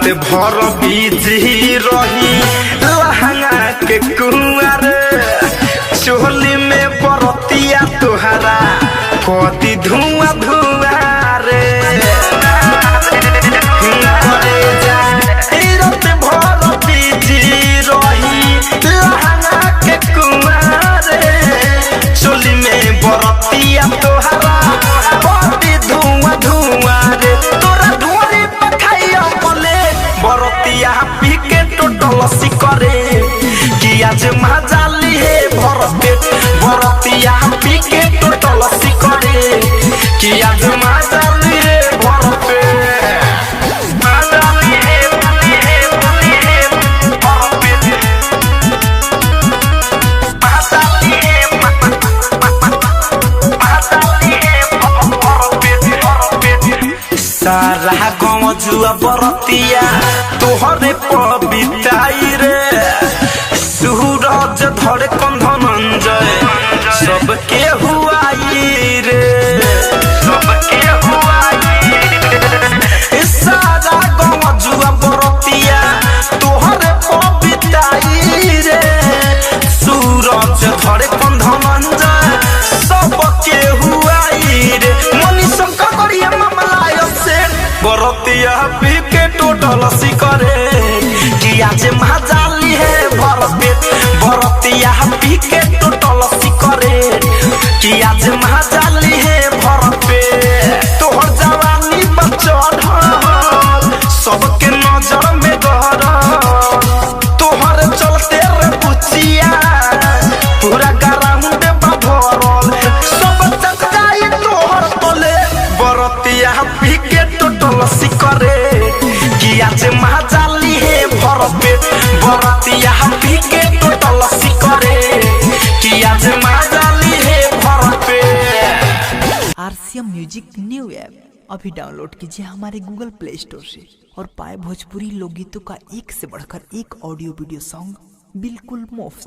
भर बिजी रही लहंगा के कुंवर चोली में बरतिया तुहरा कति धुआं धुआं रे रात भर बिजी रही लहंगा के कुंवर चोली में बरतिया तुहरा कति धुआं धुआं रे तोरा धुआरी पखाइया बोले बरतिया पी के टोटल सिकरे कि आज मजाली है भर पेट बरतिया पी के टोटल सिकरे कि आज मजाली है भर पेट मजाली है भर पेट मजाली है भर पेट सारा गाँव जुआ बरतिया तोहरे पबिताई रे सूरज धरे कंधनंजय सबके हुआई रे सबके हुआई सारा गाँव जुआ बरतिया तोहरे पबिताई रे सूरज धरे कंधनंजय सबके हुआई रे मनी शंकर करिया मामला से बरतिया पी के टोटल सिकरे कि आज मजाली है भर पेट बरतिया पी के टोटल सिकरे कि आज मजाली है भर पेट तोहर जवानी बचल सबके नजर में गहर तोहर चलते रे पुचिया पूरा ग्राउंड भरल सब चकाई तोहर तले बरतिया पी के टोटल सिकरे कि आज मजाली है भर पेट बरतिया पी के टोटल सिकरे कि आज मजाली है भर पेट। आरसीएम म्यूजिक न्यू ऐप अभी डाउनलोड कीजिए हमारे गूगल प्ले स्टोर से और पाए भोजपुरी लोकगीतों का एक से बढ़कर एक ऑडियो वीडियो सॉन्ग बिल्कुल मुफ्त।